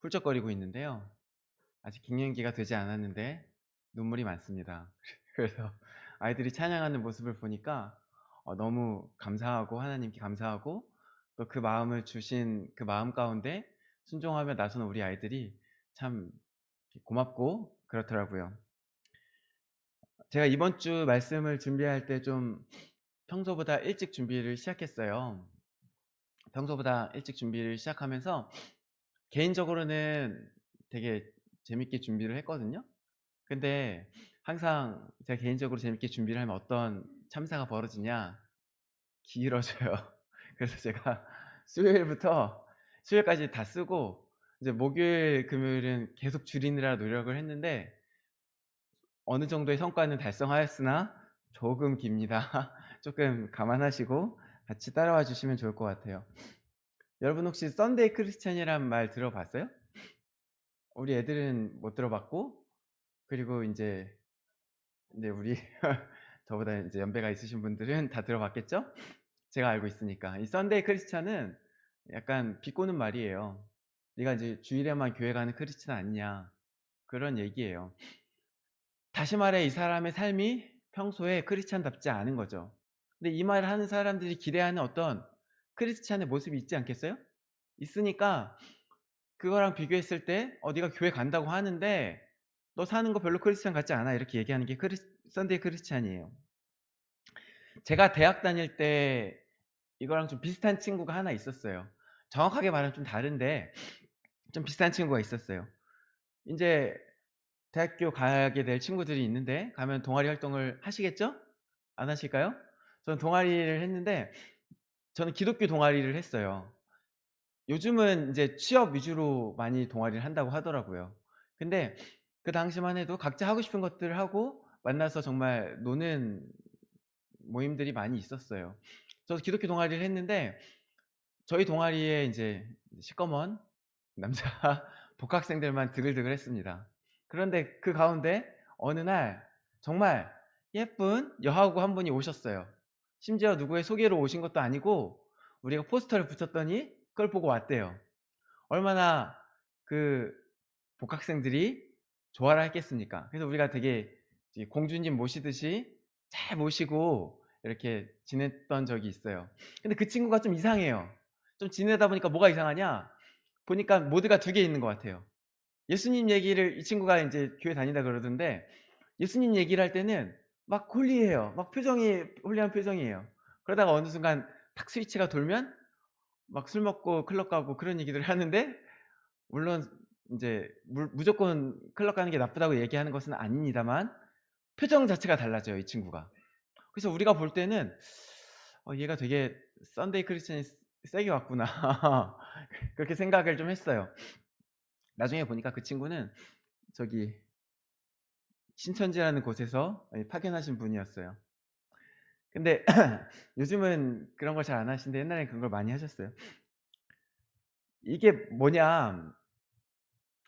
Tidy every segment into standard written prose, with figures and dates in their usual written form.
훌쩍거리고 있는데요. 아직 갱년기가 되지 않았는데 눈물이 많습니다. 그래서 아이들이 찬양하는 모습을 보니까 너무 감사하고 하나님께 감사하고 또 그 마음을 주신 그 마음 가운데 순종하며 나서는 우리 아이들이 참 고맙고 그렇더라고요. 제가 이번 주 말씀을 준비할 때 좀 평소보다 일찍 준비를 시작했어요. 평소보다 일찍 준비를 시작하면서 개인적으로는 되게 재밌게 준비를 했거든요. 근데 항상 제가 개인적으로 재밌게 준비를 하면 어떤 참사가 벌어지냐, 길어져요. 그래서 제가 수요일부터 수요일까지 다 쓰고 이제 목요일, 금요일은 계속 줄이느라 노력을 했는데 어느 정도의 성과는 달성하였으나 조금 깁니다. 쪼끔 감안하시고 같이 따라와 주시면 좋을 것 같아요. 여러분 혹시 썬데이 크리스찬이란 말 들어봤어요? 우리 애들은 못 들어봤고, 그리고 인제 우리 저보다 인제 연배가 있으신 분들은 다 들어봤겠죠? 제가 알고 있으니까. 이 썬데이 크리스찬은 약간 비꼬는 말이에요. "네가 이제 주일에만 교회 가는 크리스찬 아니냐." 그런 얘기예요. 다시 말해 이 사람의 삶이 평소에 크리스찬답지 않은 거죠. 근데 이 말을 하는 사람들이 기대하는 어떤 크리스찬의 모습이 있지 않겠어요? 있으니까 그거랑 비교했을 때 네가 교회 간다고 하는데 너 사는 거 별로 크리스찬 같지 않아." 이렇게 얘기하는 게 썬데이 크리스찬이에요. 제가 대학 다닐 때 이거랑 좀 비슷한 친구가 하나 있었어요. 정확하게 말하면 좀 다른데 좀 비슷한 친구가 있었어요. 인제 대학교 가게 될 친구들이 있는데 가면 동아리 활동을 하시겠죠? 안 하실까요? 저는 동아리를 했는데 저는 기독교 동아리를 했어요. 요즘은 인제 취업 위주로 많이 동아리를 한다고 하더라고요. 근데 그 당시만 해도 각자 하고 싶은 것들을 하고 만나서 정말 노는 모임들이 많이 있었어요. 저도 기독교 동아리를 했는데 저희 동아리에 인제 시꺼먼 남자 복학생들만 드글드글했습니다. 그런데 그 가운데 어느 날 정말 예쁜 여하고 한 분이 오셨어요. 심지어 누구의 소개로 오신 것도 아니고 우리가 포스터를 붙였더니 그걸 보고 왔대요. 얼마나 그 복학생들이 좋아라 했겠습니까. 그래서 우리가 되게 이제 공주님 모시듯이 잘 모시고 이렇게 지냈던 적이 있어요. 근데 그 친구가 좀 이상해요. 좀 지내다 보니까 뭐가 이상하냐, 보니까 모드가 2개 있는 것 같아요. 예수님 얘기를 이 친구가 인제 교회 다닌다 그러던데 예수님 얘기를 할 때는 막 홀리해요. 막 표정이 홀리한 표정이에요. 그러다가 어느 순간 탁 스위치가 돌면 막 술 먹고 클럽 가고 그런 얘기들을 하는데, 물론 인제 무조건 클럽 가는 게 나쁘다고 얘기하는 것은 아닙니다만 표정 자체가 달라져요, 이 친구가. 그래서 우리가 볼 때는 '얘가 되게 썬데이 크리스찬이 세게 왔구나.' 그렇게 생각을 좀 했어요. 나중에 보니까 그 친구는 저기 신천지라는 곳에서 파견하신 분이었어요. 근데 요즘은 그런 걸 잘 안 하시는데 옛날엔 그런 걸 많이 하셨어요. 이게 뭐냐,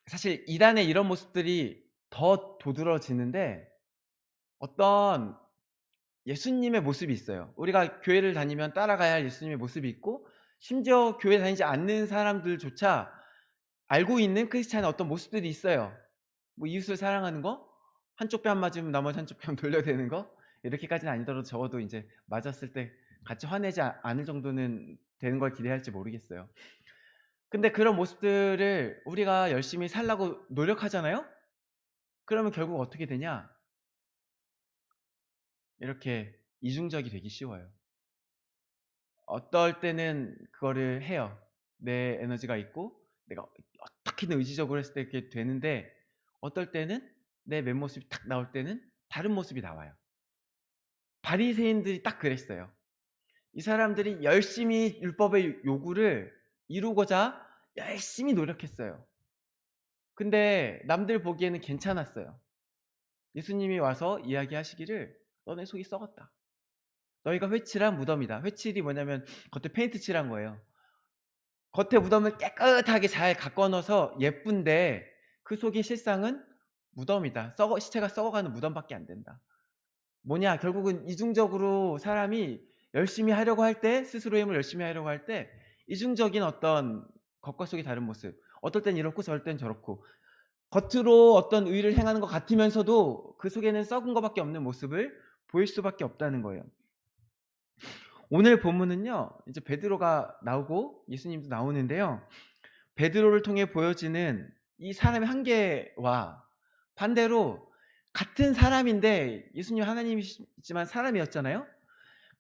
사실 이단의 이런 모습들이 더 도드라지는데 어떤 예수님의 모습이 있어요. 우리가 교회를 다니면 따라가야 할 예수님의 모습이 있고 심지어 교회 다니지 않는 사람들조차 알고 있는 크리스찬의 어떤 모습들이 있어요. 뭐 이웃을 사랑하는 거, 한쪽 뺨 맞으면 나머지 한쪽 뺨 돌려대는 거, 이렇게까지는 아니더라도 적어도 인제 맞았을 때 같이 화내지 않을 정도는 되는 걸 기대할지 모르겠어요. 근데 그런 모습들을 우리가 열심히 살라고 노력하잖아요? 그러면 결국 어떻게 되냐? 이렇게 이중적이 되기 쉬워요. 어떨 때는 그거를 해요. 내 에너지가 있고 내가 어떻게든 의지적으로 했을 때 그렇게 되는데 어떨 때는 내 맨모습이 탁 나올 때는 다른 모습이 나와요. 바리새인들이 딱 그랬어요. 이 사람들이 열심히 율법의 요구를 이루고자 열심히 노력했어요. 근데 남들 보기에는 괜찮았어요. 예수님이 와서 이야기하시기를 "너네 속이 썩었다. 너희가 회칠한 무덤이다." 회칠이 뭐냐면 겉에 페인트 칠한 거예요. 겉에 무덤을 깨끗하게 잘 가꿔 넣어서 예쁜데 그 속이 실상은 무덤이다. 시체가 썩어가는 무덤밖에 안 된다. 뭐냐, 결국은 이중적으로 사람이 열심히 하려고 할 때, 스스로의 힘을 열심히 하려고 할 때 이중적인 어떤 겉과 속이 다른 모습. 어떨 땐 이렇고 저럴 땐 저렇고. 겉으로 어떤 의를 행하는 것 같으면서도 그 속에는 썩은 것밖에 없는 모습을 보일 수밖에 없다는 거예요. 오늘 본문은요. 이제 베드로가 나오고 예수님도 나오는데요. 베드로를 통해 보여지는 이 사람의 한계와 반대로 같은 사람인데 예수님 하나님이시지만 사람이었잖아요.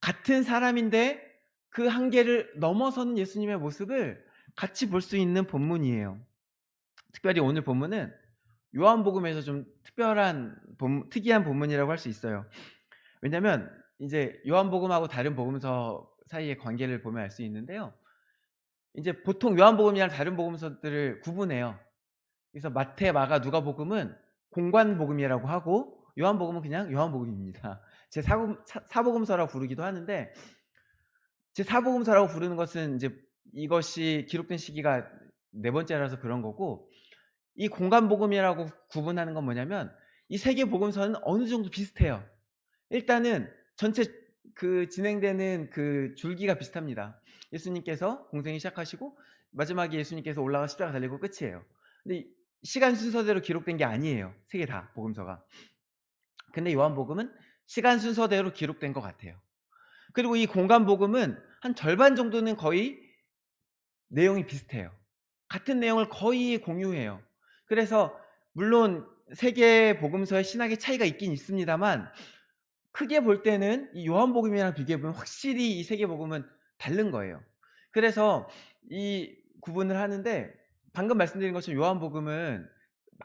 같은 사람인데 그 한계를 넘어서는 예수님의 모습을 같이 볼 수 있는 본문이에요. 특별히 오늘 본문은 요한복음에서 좀 특이한 본문이라고 할 수 있어요. 왜냐면 이제 요한복음하고 다른 복음서 사이의 관계를 보면 알 수 있는데요. 이제 보통 요한복음이랑 다른 복음서들을 구분해요. 그래서 마태, 마가, 누가복음은 공관복음이라고 하고 요한복음은 그냥 요한복음입니다. 제 사복음서라고 부르기도 하는데 제 사복음서라고 부르는 것은 이제 이것이 기록된 시기가 네 번째라서 그런 거고 이 공관복음이라고 구분하는 건 뭐냐면 이 세 개 복음서는 어느 정도 비슷해요. 일단은 전체 그 진행되는 그 줄기가 비슷합니다. 예수님께서 공생이 시작하시고 마지막에 예수님께서 올라가 십자가 달리고 끝이에요. 근데 시간 순서대로 기록된 게 아니에요. 세 개 다 복음서가. 근데 요한복음은 시간 순서대로 기록된 것 같아요. 그리고 이 공관복음은 한 절반 정도는 거의 내용이 비슷해요. 같은 내용을 거의 공유해요. 그래서 물론 세 개의 복음서의 신학의 차이가 있긴 있습니다만 크게 볼 때는 이 요한복음이랑 비교해 보면 확실히 이 세 개 복음은 다른 거예요. 그래서 이 구분을 하는데 방금 말씀드린 것처럼 요한복음은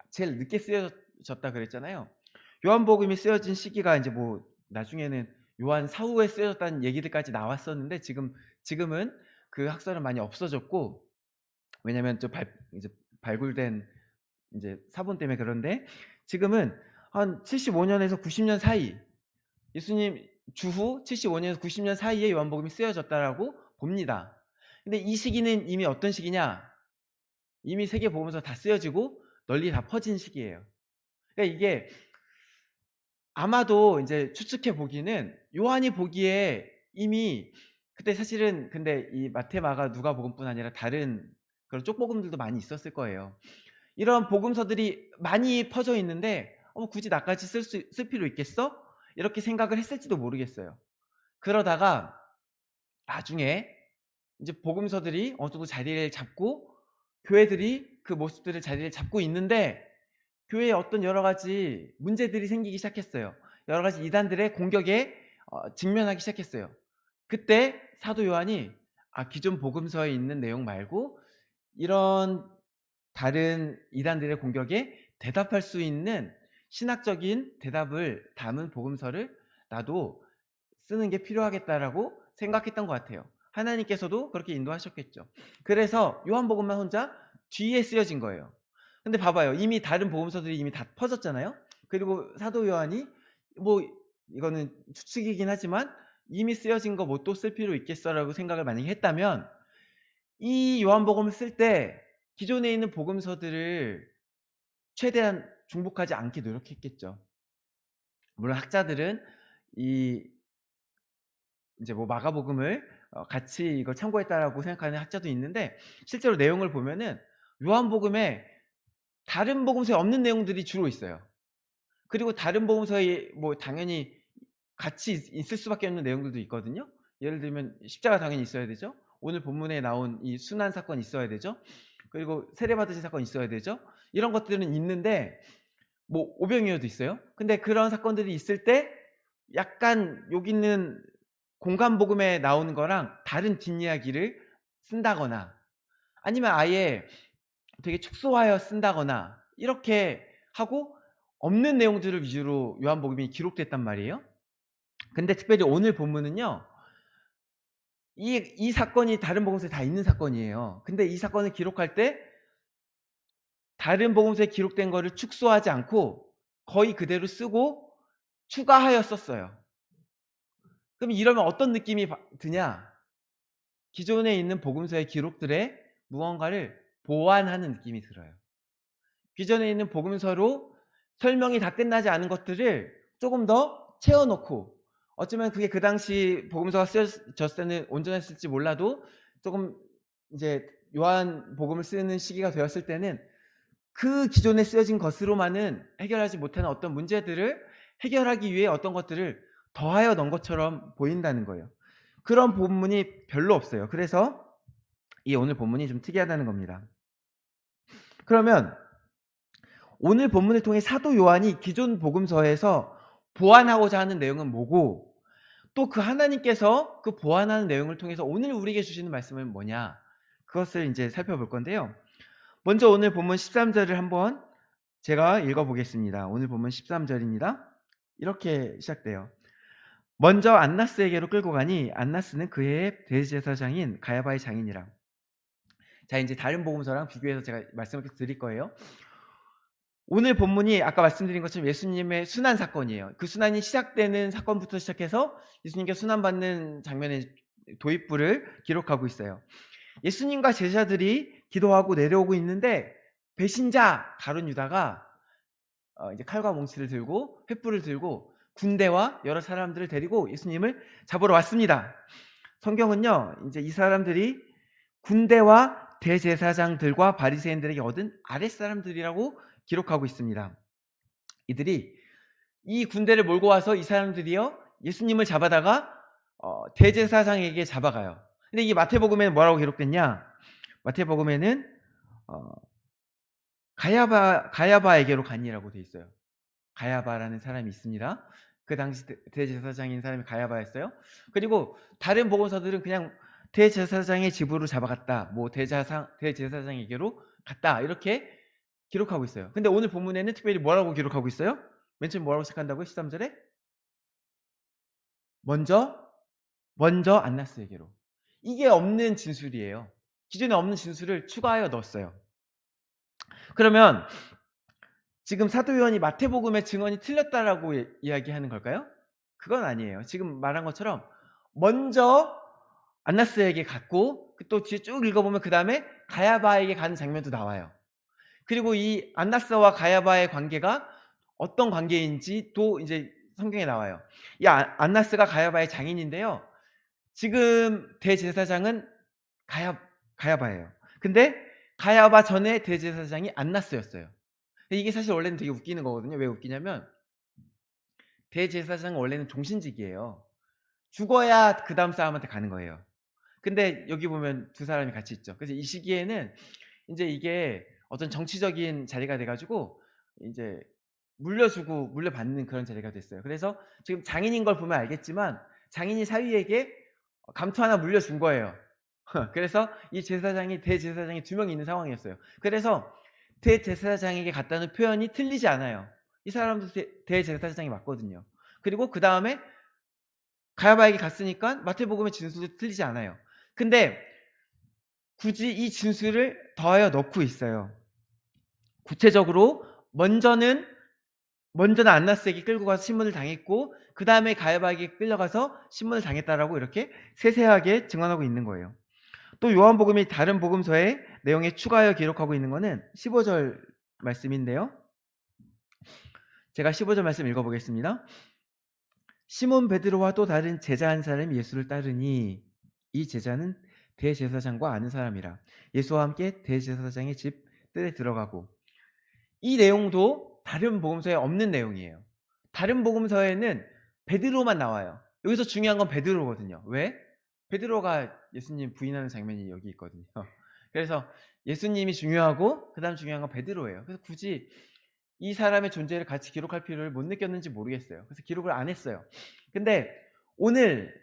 제일 늦게 쓰여졌다 그랬잖아요. 요한복음이 쓰여진 시기가 이제 뭐 나중에는 요한 사후에 쓰여졌다는 얘기들까지 나왔었는데 지금은 그 학설은 많이 없어졌고 왜냐면 이제 발굴된 이제 사본 때문에 그런데 지금은 한 75년에서 90년 사이 예수님 주후 75년에서 90년 사이에 요한복음이 쓰여졌다라고 봅니다. 근데 이 시기는 이미 어떤 시기냐? 이미 세계 복음서 다 쓰여지고 널리 다 퍼진 시기예요. 그러니까 이게 아마도 이제 추측해 보기는 요한이 보기에 이미 그때 사실은 근데 이 마태, 마가, 누가복음뿐 아니라 다른 그런 쪽복음들도 많이 있었을 거예요. 이런 복음서들이 많이 퍼져 있는데 굳이 나까지 쓸 필요 있겠어? 이렇게 생각을 했을지도 모르겠어요. 그러다가 나중에 이제 복음서들이 어느 정도 자리를 잡고 교회들이 그 모습들을 자리를 잡고 있는데 교회에 어떤 여러 가지 문제들이 생기기 시작했어요. 여러 가지 이단들의 공격에 직면하기 시작했어요. 그때 사도 요한이 기존 복음서에 있는 내용 말고 이런 다른 이단들의 공격에 대답할 수 있는 신학적인 대답을 담은 복음서를 나도 쓰는 게 필요하겠다라고 생각했던 것 같아요. 하나님께서도 그렇게 인도하셨겠죠. 그래서 요한복음만 혼자 뒤에 쓰여진 거예요. 근데 봐봐요. 이미 다른 복음서들이 이미 다 퍼졌잖아요. 그리고 사도 요한이 뭐 이거는 추측이긴 하지만 이미 쓰여진 거 뭐 또 쓸 필요 있겠어라고 생각을 만약에 했다면 이 요한복음을 쓸 때 기존에 있는 복음서들을 최대한 중복하지 않게 노력했겠죠. 물론 학자들은 이 이제 뭐 마가복음을 같이 이걸 참고했다라고 생각하는 학자도 있는데 실제로 내용을 보면은 요한복음에 다른 복음서에 없는 내용들이 주로 있어요. 그리고 다른 복음서에 뭐 당연히 같이 있을 수밖에 없는 내용들도 있거든요. 예를 들면 십자가 당연히 있어야 되죠. 오늘 본문에 나온 이 순환 사건 있어야 되죠. 그리고 세례 받으신 사건 있어야 되죠. 이런 것들은 있는데 뭐 오병이어도 있어요. 근데 그런 사건들이 있을 때 약간 여기는 공간복음에 나오는 거랑 다른 뒷이야기를 쓴다거나 아니면 아예 되게 축소하여 쓴다거나 이렇게 하고 없는 내용들을 위주로 요한복음이 기록됐단 말이에요. 근데 특별히 오늘 본문은요. 이 사건이 다른 복음서에 다 있는 사건이에요. 근데 이 사건을 기록할 때 다른 복음서에 기록된 거를 축소하지 않고 거의 그대로 쓰고 추가하여 썼어요. 그럼 이러면 어떤 느낌이 드냐? 기존에 있는 복음서의 기록들에 무언가를 보완하는 느낌이 들어요. 기존에 있는 복음서로 설명이 다 끝나지 않은 것들을 조금 더 채워 놓고 어쩌면 그게 그 당시 복음서가 쓰여졌을 때는 온전했을지 몰라도 조금 이제 요한복음을 쓰는 시기가 되었을 때는 그 기존에 쓰여진 것으로만은 해결하지 못하는 어떤 문제들을 해결하기 위해 어떤 것들을 더하여 넣은 것처럼 보인다는 거예요. 그런 본문이 별로 없어요. 그래서 이 오늘 본문이 좀 특이하다는 겁니다. 그러면 오늘 본문을 통해 사도 요한이 기존 복음서에서 보완하고자 하는 내용은 뭐고, 또 그 하나님께서 그 보완하는 내용을 통해서 오늘 우리에게 주시는 말씀은 뭐냐, 그것을 이제 살펴볼 건데요. 먼저 오늘 본문 13절을 한번 제가 읽어보겠습니다. 오늘 본문 13절입니다. 이렇게 시작돼요. 먼저 안나스에게로 끌고 가니 안나스는 그의 대제사장인 가야바의 장인이라. 자, 이제 다른 복음서랑 비교해서 제가 말씀을 드릴 거예요. 오늘 본문이 아까 말씀드린 것처럼 예수님의 순환 사건이에요. 그 순환이 시작되는 사건부터 시작해서 예수님께 순환받는 장면의 도입부를 기록하고 있어요. 예수님과 제자들이 기도하고 내려오고 있는데 배신자 가룟 유다가 이제 칼과 몽치를 들고 횃불을 들고 군대와 여러 사람들을 데리고 예수님을 잡으러 왔습니다. 성경은요, 이제 이 사람들이 군대와 대제사장들과 바리새인들에게 얻은 아랫사람들이라고 기록하고 있습니다. 이들이 이 군대를 몰고 와서 이 사람들이요, 예수님을 잡아다가 대제사장에게 잡아가요. 근데 이게 마태복음에는 뭐라고 기록됐냐? 마태복음에는 가야바에게로 가니라고 돼 있어요. 가야바라는 사람이 있습니다. 그 당시 대제사장인 사람이 가야바였어요. 그리고 다른 복음서들은 그냥 대제사장의 집으로 잡아갔다, 뭐 대제사장에게로 갔다, 이렇게 기록하고 있어요. 근데 오늘 본문에는 특별히 뭐라고 기록하고 있어요? 맨 처음 뭐라고 시작한다고요? 13절에 먼저 안나스에게로. 이게 없는 진술이에요. 기존에 없는 진술을 추가하여 넣었어요. 그러면 지금 사도 요한이 마태복음의 증언이 틀렸다라고 이야기하는 걸까요? 그건 아니에요. 지금 말한 것처럼 먼저 안나스에게 갔고 또 뒤에 쭉 읽어보면 그 다음에 가야바에게 가는 장면도 나와요. 그리고 이 안나스와 가야바의 관계가 어떤 관계인지 또 이제 성경에 나와요. 이 안나스가 가야바의 장인인데요. 지금 대제사장은 가야바예요. 근데 가야바 전에 대제사장이 안나스였어요. 이게 사실 원래는 되게 웃기는 거거든요. 왜 웃기냐면 대제사장은 원래는 종신직이에요. 죽어야 그 다음 사람한테 가는 거예요. 근데 여기 보면 두 사람이 같이 있죠. 그래서 이 시기에는 이제 이게 어떤 정치적인 자리가 돼가지고 이제 물려주고 물려받는 그런 자리가 됐어요. 그래서 지금 장인인 걸 보면 알겠지만 장인이 사위에게 감투 하나 물려준 거예요. 그래서 이 대제사장이 두 명 있는 상황이었어요. 그래서 대제사장에게 갔다는 표현이 틀리지 않아요. 이 사람도 대제사장이 맞거든요. 그리고 그 다음에 가야바에게 갔으니까 마태복음의 진술도 틀리지 않아요. 근데 굳이 이 진술을 더하여 넣고 있어요. 구체적으로 먼저는 안나스에게 끌고 가서 신문을 당했고 그 다음에 가야바에게 끌려가서 신문을 당했다라고 이렇게 세세하게 증언하고 있는 거예요. 또 요한복음이 다른 복음서의 내용에 추가하여 기록하고 있는 것은 15절 말씀인데요. 제가 15절 말씀 읽어보겠습니다. 시몬 베드로와 또 다른 제자 한 사람이 예수를 따르니 이 제자는 대제사장과 아는 사람이라. 예수와 함께 대제사장의 집 뜰에 들어가고. 이 내용도 다른 복음서에 없는 내용이에요. 다른 복음서에는 베드로만 나와요. 여기서 중요한 건 베드로거든요. 왜? 베드로가 예수님 부인하는 장면이 여기 있거든요. 그래서 예수님이 중요하고 그 다음 중요한 건 베드로예요. 그래서 굳이 이 사람의 존재를 같이 기록할 필요를 못 느꼈는지 모르겠어요. 그래서 기록을 안 했어요. 근데 오늘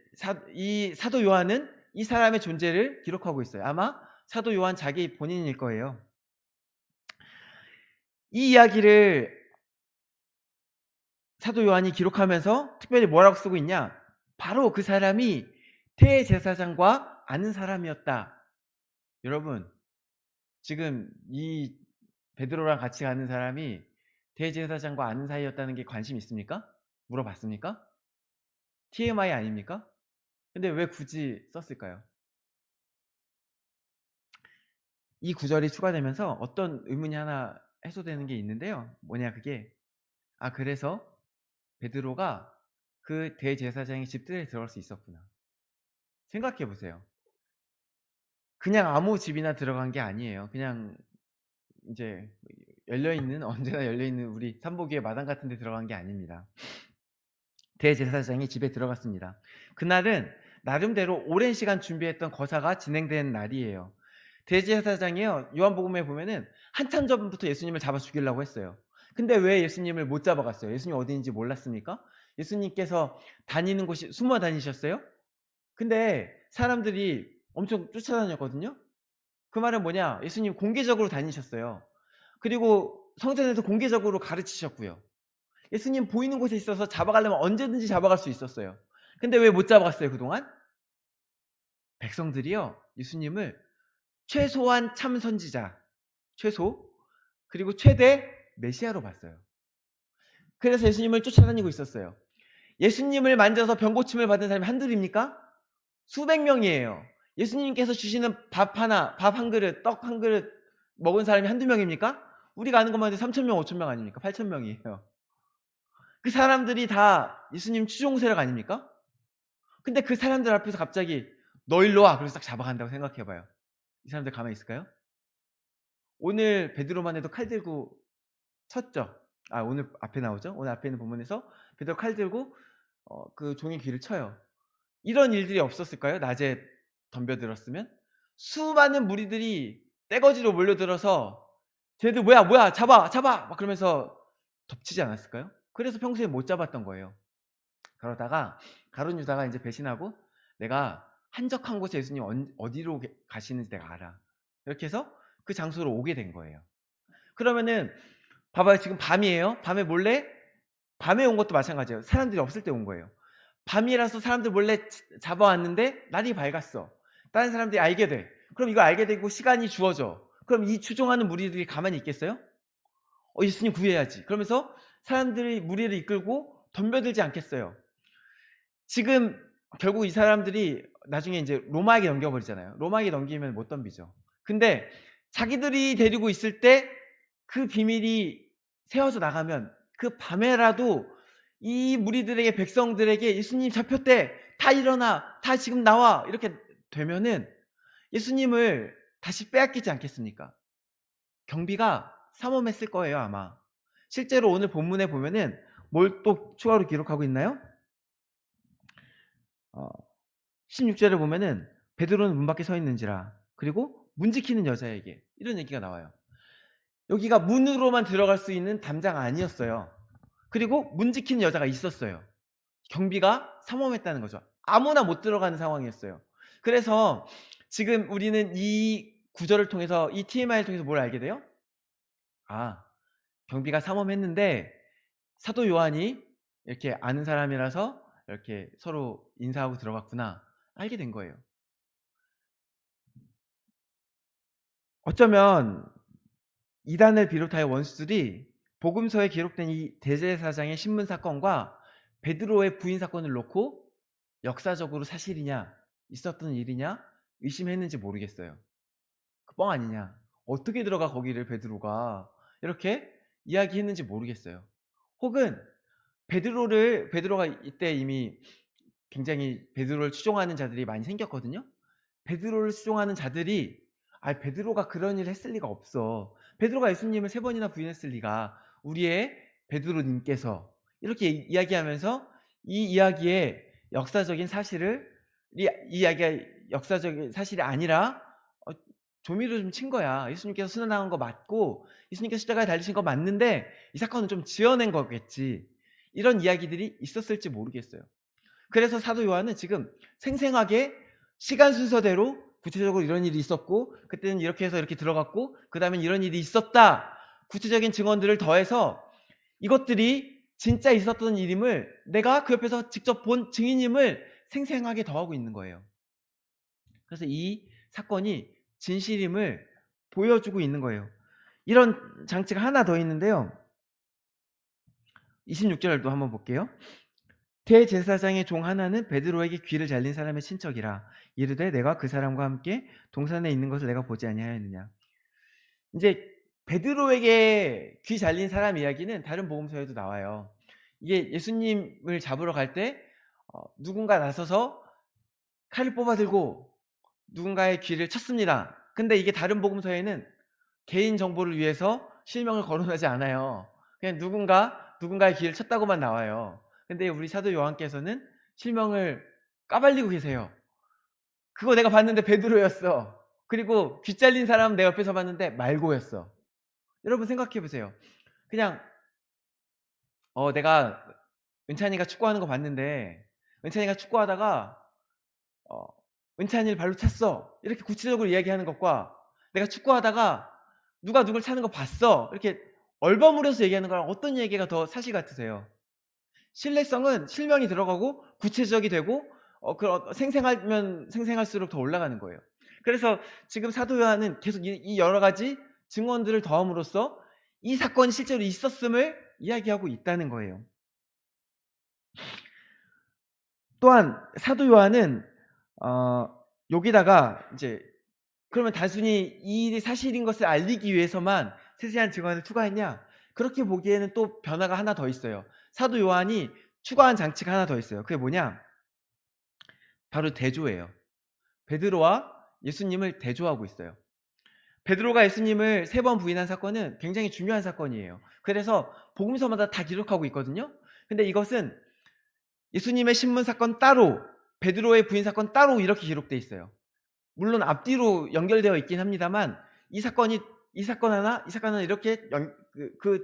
이 사도 요한은 이 사람의 존재를 기록하고 있어요. 아마 사도 요한 자기 본인일 거예요. 이 이야기를 사도 요한이 기록하면서 특별히 뭐라고 쓰고 있냐? 바로 그 사람이 대제사장과 아는 사람이었다. 여러분, 지금 이 베드로랑 같이 가는 사람이 대제사장과 아는 사이였다는 게 관심 있습니까? 물어봤습니까? TMI 아닙니까? 근데 왜 굳이 썼을까요? 이 구절이 추가되면서 어떤 의문이 하나 해소되는 게 있는데요. 뭐냐 그게, 그래서 베드로가 그 대제사장의 집들에 들어갈 수 있었구나. 생각해 보세요. 그냥 아무 집이나 들어간 게 아니에요. 그냥 인제 열려 있는 언제나 열려 있는 우리 산보기의 마당 같은 데 들어간 게 아닙니다. 대제사장이 집에 들어갔습니다. 그날은 나름대로 오랜 시간 준비했던 거사가 진행된 날이에요. 대제사장이요, 요한복음에 보면은 한참 전부터 예수님을 잡아 죽이려고 했어요. 근데 왜 예수님을 못 잡아갔어요? 예수님 어디 있는지 몰랐습니까? 예수님께서 다니는 곳이 숨어 다니셨어요? 근데 사람들이 엄청 쫓아다녔거든요. 그 말은 뭐냐? 예수님 공개적으로 다니셨어요. 그리고 성전에서 공개적으로 가르치셨고요. 예수님 보이는 곳에 있어서 잡아가려면 언제든지 잡아갈 수 있었어요. 근데 왜 못 잡아갔어요, 그동안? 백성들이요, 예수님을 최소한 참 선지자, 최소, 그리고 최대 메시아로 봤어요. 그래서 예수님을 쫓아다니고 있었어요. 예수님을 만져서 병 고침을 받은 사람이 한둘입니까? 수백 명이에요. 예수님께서 주시는 밥 하나, 밥 한 그릇, 떡 한 그릇 먹은 사람이 한두 명입니까? 우리가 아는 것만 해도 3,000명, 5,000명 아닙니까? 8,000명이에요. 그 사람들이 다 예수님 추종 세력 아닙니까? 근데 그 사람들 앞에서 갑자기 "너 일로 와." 그래서 딱 잡아간다고 생각해 봐요. 이 사람들 가만히 있을까요? 오늘 베드로만 해도 칼 들고 쳤죠. 아, 오늘 앞에 나오죠. 오늘 앞에 있는 본문에서 베드로 칼 들고 그 종의 귀를 쳐요. 이런 일들이 없었을까요? 낮에 덤벼들었으면? 수많은 무리들이 떼거지로 몰려들어서 "쟤들 뭐야, 뭐야. 잡아, 잡아." 막 그러면서 덮치지 않았을까요? 그래서 평소에 못 잡았던 거예요. 그러다가 가룟 유다가 인제 배신하고 "내가 한적한 곳에 예수님 어디로 가시는지 내가 알아." 이렇게 해서 그 장소로 오게 된 거예요. 그러면은 봐봐요. 지금 밤이에요. 밤에 온 것도 마찬가지예요. 사람들이 없을 때 온 거예요. 밤이라서 사람들 몰래 잡아왔는데 날이 밝았어. 다른 사람들이 알게 돼. 그럼 이걸 알게 되고 시간이 주어져. 그럼 이 추종하는 무리들이 가만히 있겠어요? 예수님 구해야지. 그러면서 사람들이 무리를 이끌고 덤벼들지 않겠어요. 지금 결국 이 사람들이 나중에 인제 로마에게 넘겨버리잖아요. 로마에게 넘기면 못 덤비죠. 근데 자기들이 데리고 있을 때 그 비밀이 새어져 나가면 그 밤에라도 이 무리들에게, 백성들에게 "예수님 잡혔대. 다 일어나. 다 지금 나와." 이렇게 되면은 예수님을 다시 빼앗기지 않겠습니까? 경비가 삼엄했을 거예요, 아마. 실제로 오늘 본문에 보면은 뭘 또 추가로 기록하고 있나요? 어 16 절에 보면은 베드로는 문 밖에 서 있는지라, 그리고 문 지키는 여자에게, 이런 얘기가 나와요. 여기가 문으로만 들어갈 수 있는 담장 아니었어요. 그리고 문 지키는 여자가 있었어요. 경비가 삼엄했다는 거죠. 아무나 못 들어가는 상황이었어요. 그래서 지금 우리는 이 구절을 통해서, 이 TMI를 통해서 뭘 알게 돼요? 아, 경비가 삼엄했는데 사도 요한이 이렇게 아는 사람이라서 이렇게 서로 인사하고 들어갔구나, 알게 된 거예요. 어쩌면 이단을 비롯하여 원수들이 복음서에 기록된 이 대제사장의 신문 사건과 베드로의 부인 사건을 놓고 역사적으로 사실이냐, 있었던 일이냐 의심했는지 모르겠어요. 그 뻥 아니냐, 어떻게 들어가 거기를 베드로가, 이렇게 이야기했는지 모르겠어요. 혹은 베드로가 이때 이미 굉장히 베드로를 추종하는 자들이 많이 생겼거든요. 베드로를 추종하는 자들이 베드로가 그런 일을 했을 리가 없어. 베드로가 예수님을 3번이나 부인했을 리가, 우리의 베드로님께서, 이렇게 이야기하면서 이 이야기의 역사적인 사실을, 이 이야기가 역사적인 사실이 아니라 어 조미료 좀 친 거야. 예수님께서 순환당한 거 맞고 예수님께서 십자가에 달리신 거 맞는데 이 사건은 좀 지어낸 거겠지. 이런 이야기들이 있었을지 모르겠어요. 그래서 사도 요한은 지금 생생하게 시간 순서대로 구체적으로 이런 일이 있었고 그때는 이렇게 해서 이렇게 들어갔고 그다음엔 이런 일이 있었다, 구체적인 증언들을 더해서 이것들이 진짜 있었던 일임을, 내가 그 옆에서 직접 본 증인임을 생생하게 더하고 있는 거예요. 그래서 이 사건이 진실임을 보여주고 있는 거예요. 이런 장치가 하나 더 있는데요. 26절도 한번 볼게요. 대제사장의 종 하나는 베드로에게 귀를 잘린 사람의 친척이라 이르되 내가 그 사람과 함께 동산에 있는 것을 내가 보지 아니하였느냐. 인제 베드로에게 귀 잘린 사람 이야기는 다른 복음서에도 나와요. 이게 예수님을 잡으러 갈 때 누군가 나서서 칼을 뽑아 들고 누군가의 귀를 쳤습니다. 근데 이게 다른 복음서에는 개인 정보를 위해서 실명을 거론하지 않아요. 그냥 누군가의 귀를 쳤다고만 나와요. 근데 우리 사도 요한께서는 실명을 까발리고 계세요. 그거 내가 봤는데 베드로였어. 그리고 귀 잘린 사람 내 옆에서 봤는데 말고였어. 여러분 생각해 보세요. 그냥 내가 은찬이가 축구하는 거 봤는데 은찬이가 축구하다가 어 "은찬이를 발로 찼어." 이렇게 구체적으로 이야기하는 것과 "내가 축구하다가 누가 누굴 차는 거 봤어." 이렇게 얼버무려서 얘기하는 거랑 어떤 얘기가 더 사실 같으세요? 신뢰성은 실명이 들어가고 구체적이 되고 생생하면 생생할수록 더 올라가는 거예요. 그래서 지금 사도 요한은 계속 이 여러 가지 증언들을 더함으로써 이 사건이 실제로 있었음을 이야기하고 있다는 거예요. 또한 사도 요한은 어 여기다가 이제 그러면 단순히 이 일이 사실인 것을 알리기 위해서만 세세한 증언을 추가했냐? 그렇게 보기에는 또 변화가 하나 더 있어요. 사도 요한이 추가한 장치가 하나 더 있어요. 그게 뭐냐? 바로 대조예요. 베드로와 예수님을 대조하고 있어요. 베드로가 예수님을 3번 부인한 사건은 굉장히 중요한 사건이에요. 그래서 복음서마다 다 기록하고 있거든요. 근데 이것은 예수님의 신문 사건 따로, 베드로의 부인 사건 따로 이렇게 기록돼 있어요. 물론 앞뒤로 연결되어 있긴 합니다만 이 사건 하나, 이 사건 하나 이렇게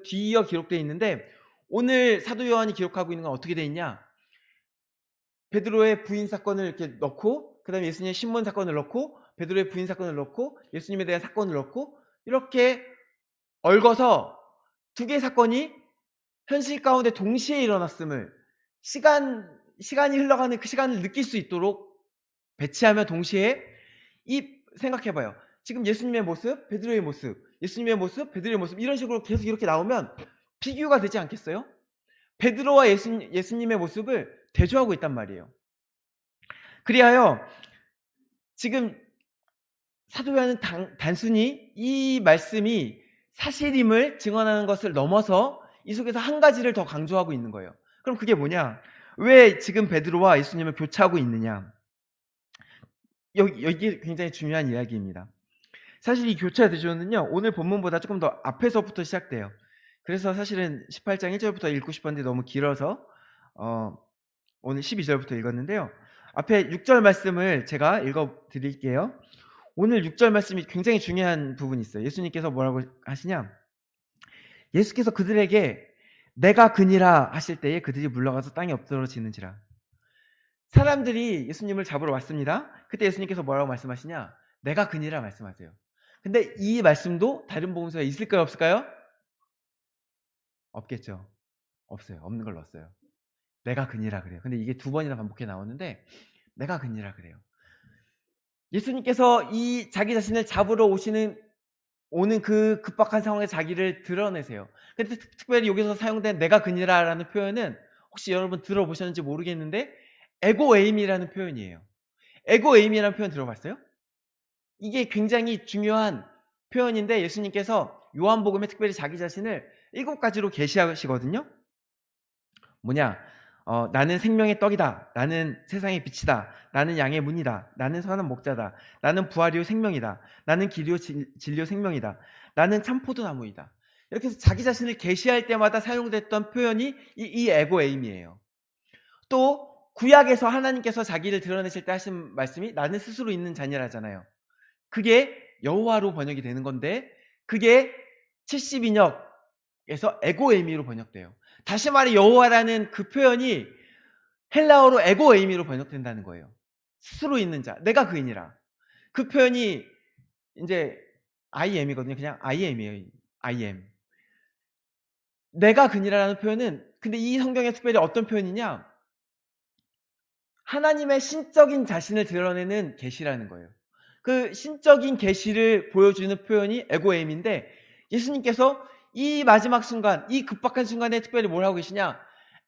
뒤이어 기록되어 있는데 오늘 사도 요한이 기록하고 있는 건 어떻게 돼 있냐? 베드로의 부인 사건을 이렇게 넣고 그다음에 예수님의 신문 사건을 넣고 베드로의 부인 사건을 넣고 예수님에 대한 사건을 넣고 이렇게 얽어서 두 개의 사건이 현실 가운데 동시에 일어났음을 시간이 흘러가는 그 시간을 느낄 수 있도록 배치하며 동시에 생각해 봐요. 지금 예수님의 모습, 베드로의 모습, 예수님의 모습, 베드로의 모습 이런 식으로 계속 이렇게 나오면 비교가 되지 않겠어요? 베드로와 예수님의 모습을 대조하고 있단 말이에요. 그리하여 지금 사도 요한은 단순히 이 말씀이 사실임을 증언하는 것을 넘어서 이 속에서 한 가지를 더 강조하고 있는 거예요. 그럼 그게 뭐냐? 왜 지금 베드로와 예수님을 교차하고 있느냐? 여기 굉장히 중요한 이야기입니다. 사실 이 교차 대조는요. 오늘 본문보다 조금 더 앞에서부터 시작돼요. 그래서 사실은 18장 1절부터 읽고 싶었는데 너무 길어서 오늘 12절부터 읽었는데요. 앞에 6절 말씀을 제가 읽어 드릴게요. 오늘 6절 말씀이 굉장히 중요한 부분이 있어요. 예수님께서 뭐라고 하시냐? 예수께서 그들에게 내가 그니라 하실 때에 그들이 물러가서 땅에 엎드러지는지라. 사람들이 예수님을 잡으러 왔습니다. 그때 예수님께서 뭐라고 말씀하시냐? 내가 그니라 말씀하세요. 근데 이 말씀도 다른 복음서에 있을까요? 없을까요? 없겠죠. 없어요. 없는 걸로 넣었어요. 내가 그니라 그래요. 근데 이게 2번이나 반복해 나오는데 내가 그니라 그래요. 예수님께서 이 자기 자신을 잡으러 오는 그 급박한 상황에 자기를 드러내세요. 근데 특별히 여기서 사용된 내가 그니라라는 표현은 혹시 여러분 들어보셨는지 모르겠는데 에고에임이라는 표현이에요. 에고에임이라는 표현 들어봤어요? 이게 굉장히 중요한 표현인데 예수님께서 요한복음에 특별히 자기 자신을 7가지로 계시하시거든요. 뭐냐? 나는 생명의 떡이다. 나는 세상의 빛이다. 나는 양의 문이다. 나는 선한 목자다. 나는 부활이요 생명이다. 나는 길이요 진리요 생명이다. 나는 참 포도나무이다. 이렇게 해서 자기 자신을 계시할 때마다 사용됐던 표현이 이 에고에임이에요. 또 구약에서 하나님께서 자기를 드러내실 때 하신 말씀이 나는 스스로 있는 자녀라잖아요. 그게 여호와로 번역이 되는 건데 그게 70인역에서 에고에이미로 번역돼요. 다시 말해 여호와라는 그 표현이 헬라어로 에고에이미로 번역된다는 거예요. 스스로 있는 자, 내가 그이니라. 그 표현이 이제 I am이거든요. 그냥 I am이에요. I am. 내가 그니라라는 표현은 근데 이 성경에 특별히 어떤 표현이냐? 하나님의 신적인 자신을 드러내는 계시라는 거예요. 그 신적인 계시를 보여주는 표현이 에고에임인데 예수님께서 이 마지막 순간, 이 급박한 순간에 특별히 뭘 하고 계시냐?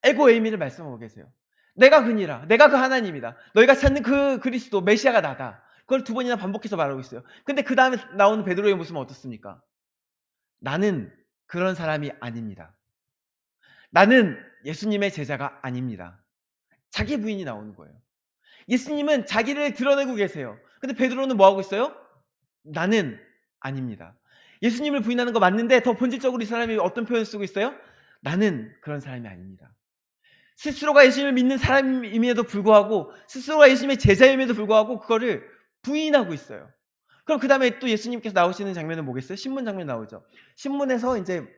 에고에임을 말씀하고 계세요. 내가 그니라. 내가 그 하나님이다. 너희가 찾는 그 그리스도 메시아가 나다. 그걸 2번이나 반복해서 말하고 있어요. 근데 그 다음에 나오는 베드로의 모습은 어떻습니까? 나는 그런 사람이 아닙니다. 나는 예수님의 제자가 아닙니다. 자기 부인이 나오는 거예요. 예수님은 자기를 드러내고 계세요. 근데 베드로는 뭐 하고 있어요? 나는 아닙니다. 예수님을 부인하는 거 맞는데 더 본질적으로 이 사람이 어떤 표현을 쓰고 있어요? 나는 그런 사람이 아닙니다. 스스로가 예수님을 믿는 사람임에도 불구하고, 스스로가 예수님의 제자임에도 불구하고 그거를 부인하고 있어요. 그럼 그 다음에 또 예수님께서 나오시는 장면은 뭐겠어요? 신문 장면 나오죠. 신문에서 이제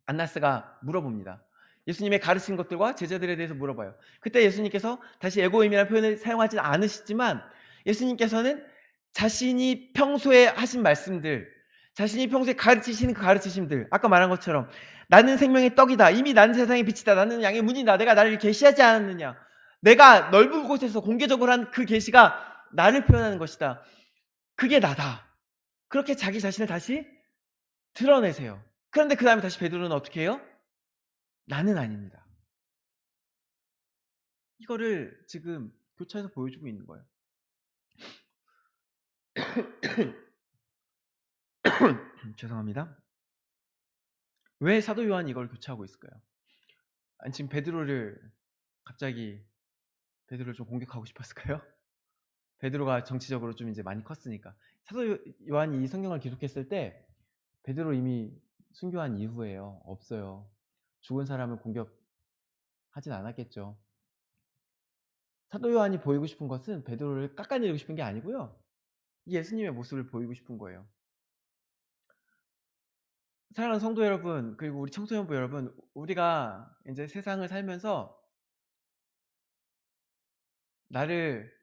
안나스가 물어봅니다. 예수님의 가르친 것들과 제자들에 대해서 물어봐요. 그때 예수님께서 다시 에고임이라는 표현을 사용하지 않으시지만, 예수님께서는 자신이 평소에 하신 말씀들, 자신이 평소에 가르치시는 그 가르치심들, 아까 말한 것처럼 나는 생명의 떡이다, 이미 나는 세상의 빛이다, 나는 양의 문이다, 내가 나를 계시하지 않았느냐, 내가 넓은 곳에서 공개적으로 한 그 계시가 나를 표현하는 것이다, 그게 나다, 그렇게 자기 자신을 다시 드러내세요. 그런데 그 다음에 다시 베드로는 어떻게 해요? 나는 아닙니다. 이거를 지금 교차해서 보여주고 있는 거예요. 죄송합니다. 왜 사도 요한이 이걸 교차하고 있을까요? 아니, 지금 갑자기 베드로를 좀 공격하고 싶었을까요? 베드로가 정치적으로 좀 이제 많이 컸으니까. 사도 요한이 이 성경을 기록했을 때 베드로 이미 순교한 이후에요. 없어요. 죽은 사람을 공격하진 않았겠죠. 사도 요한이 보이고 싶은 것은 베드로를 깎아내리고 싶은 게 아니고요, 예수님의 모습을 보이고 싶은 거예요. 사랑하는 성도 여러분, 그리고 우리 청소년부 여러분, 우리가 이제 세상을 살면서 나를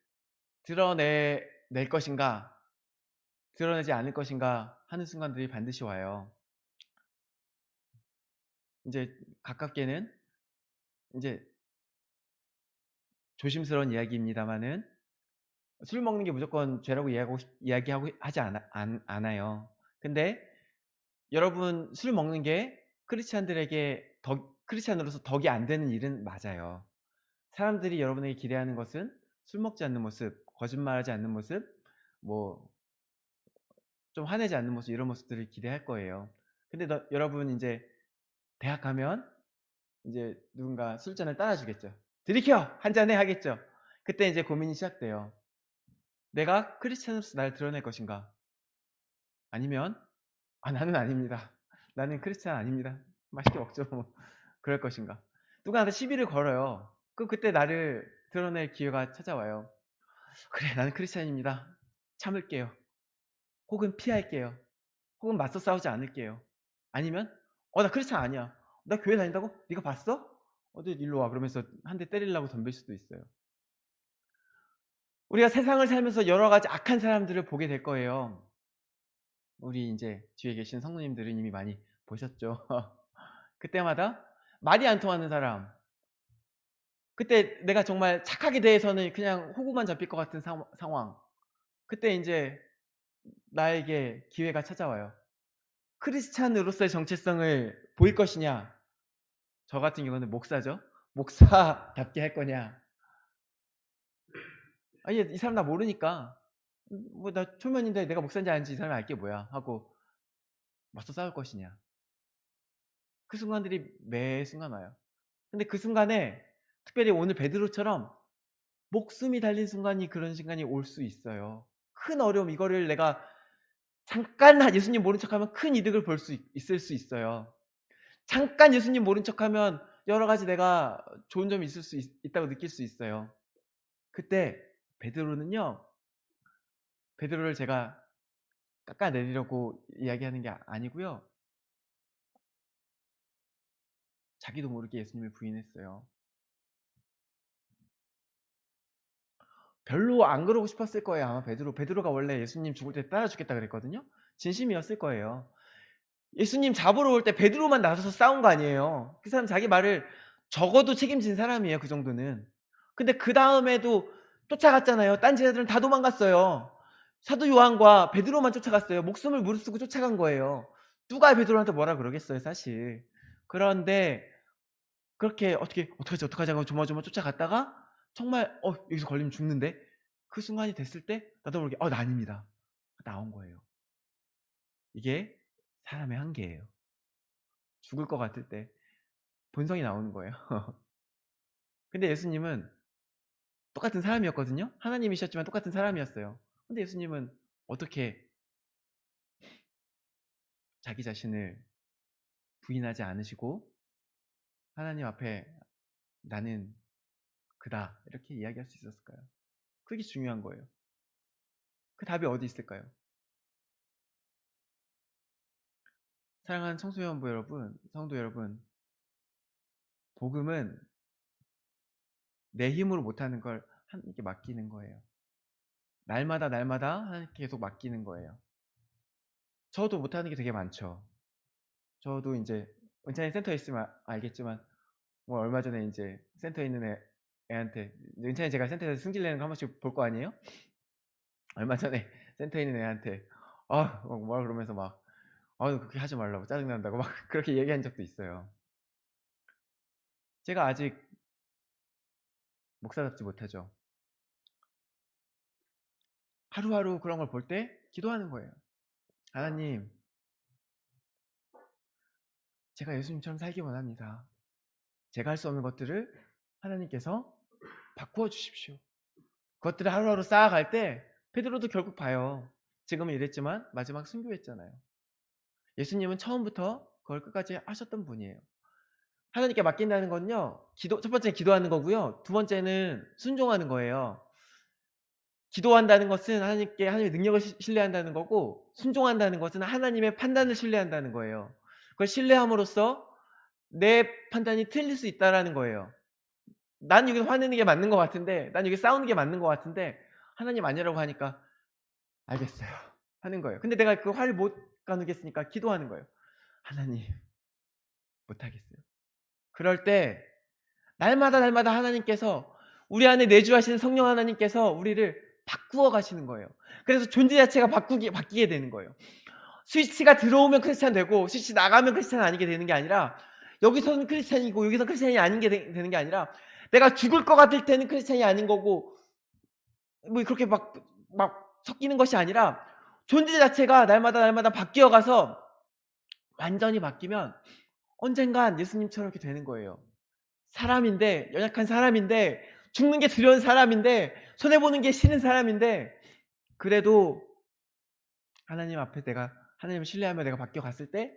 드러낼 것인가, 드러내지 않을 것인가 하는 순간들이 반드시 와요. 이제 가깝게는 이제 조심스러운 이야기입니다만은, 술 먹는 게 무조건 죄라고 이야기하고 하지 않아요. 근데 여러분, 술 먹는 게 크리스찬들에게 크리스찬으로서 덕이 안 되는 일은 맞아요. 사람들이 여러분에게 기대하는 것은 술 먹지 않는 모습, 거짓말하지 않는 모습, 뭐 좀 화내지 않는 모습, 이런 모습들을 기대할 거예요. 근데 여러분 이제 대학 가면 이제 누군가 술잔을 따라 주겠죠. "들이켜! 한 잔해." 하겠죠. 그때 이제 고민이 시작돼요. 내가 크리스찬으로서 나를 드러낼 것인가? 아니면 "아, 나는 아닙니다. 나는 크리스찬 아닙니다. 맛있게 먹죠 뭐." 그럴 것인가? 누가 나한테 시비를 걸어요. 그럼 그때 나를 드러낼 기회가 찾아와요. "그래, 나는 크리스찬입니다. 참을게요." 혹은 피할게요. 혹은 맞서 싸우지 않을게요. 아니면 나 크리스찬 아니야. 나 교회 다닌다고? 네가 봤어? 너 일로 와. 그러면서 한 대 때리려고 덤빌 수도 있어요. 우리가 세상을 살면서 여러 가지 악한 사람들을 보게 될 거예요. 우리 인제 뒤에 계신 성도님들은 이미 많이 보셨죠. 그때마다 말이 안 통하는 사람, 그때 내가 정말 착하게 대해서는 그냥 호구만 잡힐 것 같은 상황. 그때 인제 나에게 기회가 찾아와요. 크리스찬으로서의 정체성을 보일 것이냐, 저 같은 경우는 목사죠. 목사답게 할 거냐. 이 사람 나 모르니까 뭐 나 초면인데 내가 목사인지 아닌지 이 사람이 알 게 뭐야 하고 맞서 싸울 것이냐. 그 순간들이 매 순간 와요. 근데 그 순간에 특별히 오늘 베드로처럼 목숨이 달린 순간이, 그런 순간이 올 수 있어요. 큰 어려움, 이거를 내가 잠깐 예수님 모른 척하면 큰 이득을 볼 수 있을 수 있어요. 잠깐 예수님 모른 척하면 여러 가지 내가 좋은 점이 있을 수 있다고 느낄 수 있어요. 그때 베드로는요, 베드로를 제가 깎아내리려고 이야기하는 게 아니고요, 자기도 모르게 예수님을 부인했어요. 별로 안 그러고 싶었을 거예요, 아마 베드로. 베드로가 원래 예수님 죽을 때 따라 죽겠다 그랬거든요. 진심이었을 거예요. 예수님 잡으러 올 때 베드로만 나서서 싸운 거 아니에요. 그 사람 자기 말을 적어도 책임진 사람이에요, 그 정도는. 근데 그다음에도 쫓아갔잖아요. 딴 제자들은 다 도망갔어요. 사도 요한과 베드로만 쫓아갔어요. 목숨을 무릅쓰고 쫓아간 거예요. 누가 베드로한테 뭐라 그러겠어요, 사실. 그런데 그렇게 어떡하지, 어떡하지 하고 조마조마 쫓아갔다가 정말 여기서 걸리면 죽는데, 그 순간이 됐을 때 나도 모르게 나 아닙니다. 나온 거예요. 이게 사람의 한계예요. 죽을 것 같을 때 본성이 나오는 거예요. 근데 예수님은 똑같은 사람이었거든요. 하나님이셨지만 똑같은 사람이었어요. 근데 예수님은 어떻게 자기 자신을 부인하지 않으시고 하나님 앞에 나는 그다 이렇게 이야기할 수 있었을까요? 그게 중요한 거예요. 그 답이 어디 있을까요? 사랑하는 청소년부 여러분, 성도 여러분, 복음은 내 힘으로 못하는 걸 하나님께 맡기는 거예요. 날마다 하나님께 계속 맡기는 거예요. 저도 못하는 게 되게 많죠. 저도 이제 은찬이 센터에 있으면 알겠지만 뭐 얼마 전에 이제 센터에 있는 애한테 은찬이 제가 센터에서 승질내는 거 한 번씩 볼 거 아니에요? 얼마 전에 센터에 있는 애한테 뭐라 그러면서 막 그렇게 하지 말라고 짜증난다고 막 그렇게 얘기한 적도 있어요. 제가 아직 목사답지 못하죠. 하루하루 그런 걸 볼 때 기도하는 거예요. 하나님, 제가 예수님처럼 살기 원합니다. 제가 할 수 없는 것들을 하나님께서 바꾸어 주십시오. 그것들을 하루하루 쌓아갈 때 베드로도 결국 봐요. 지금은 이랬지만 마지막 순교했잖아요. 예수님은 처음부터 그걸 끝까지 하셨던 분이에요. 하나님께 맡긴다는 건요. 첫 번째는 기도하는 거고요. 두 번째는 순종하는 거예요. 기도한다는 것은 하나님의 능력을 신뢰한다는 거고, 순종한다는 것은 하나님의 판단을 신뢰한다는 거예요. 그걸 신뢰함으로써 내 판단이 틀릴 수 있다라는 거예요. 난 여기서 화내는 게 맞는 것 같은데, 난 여기 싸우는 게 맞는 것 같은데 하나님 아니라고 하니까 알겠어요 하는 거예요. 근데 내가 그 화를 못 가누겠으니까 기도하는 거예요. 하나님, 못하겠어요. 그럴 때 날마다 하나님께서 우리 안에 내주하시는 성령 하나님께서 우리를 바꾸어 가시는 거예요. 그래서 존재 자체가 바뀌게 되는 거예요. 스위치가 들어오면 크리스찬 되고 스위치 나가면 크리스찬 아니게 되는 게 아니라, 여기서는 크리스찬이고 여기서 크리스찬이 아닌 게 되는 게 아니라, 내가 죽을 것 같을 때는 크리스찬이 아닌 거고 뭐 그렇게 막 섞이는 것이 아니라 존재 자체가 날마다 바뀌어 가서 완전히 바뀌면 언젠간 예수님처럼 이렇게 되는 거예요. 사람인데, 연약한 사람인데, 죽는 게 두려운 사람인데, 손해보는 게 싫은 사람인데, 그래도 하나님 앞에 하나님을 신뢰하며 내가 바뀌어 갔을 때,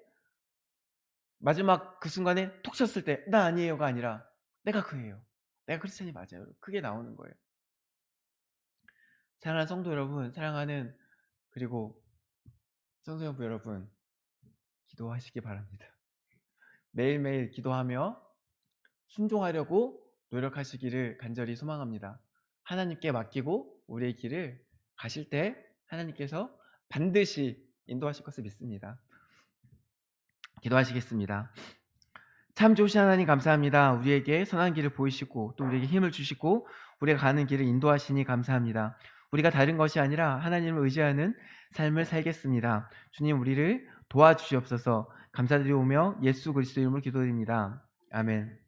마지막 그 순간에 톡 쳤을 때 나 아니에요가 아니라 내가 그예요. 내가 크리스찬이 맞아요. 그게 나오는 거예요. 사랑하는 성도 여러분, 사랑하는 그리고 청소년부 여러분, 기도하시기 바랍니다. 매일매일 기도하며 순종하려고 노력하시기를 간절히 소망합니다. 하나님께 맡기고 우리의 길을 가실 때 하나님께서 반드시 인도하실 것을 믿습니다. 기도하시겠습니다. 참 좋으신 하나님 감사합니다. 우리에게 선한 길을 보이시고 또 우리에게 힘을 주시고 우리가 가는 길을 인도하시니 감사합니다. 우리가 다른 것이 아니라 하나님을 의지하는 삶을 살겠습니다. 주님, 우리를 도와주시옵소서. 감사드리오며 예수 그리스도 이름으로 기도드립니다. 아멘.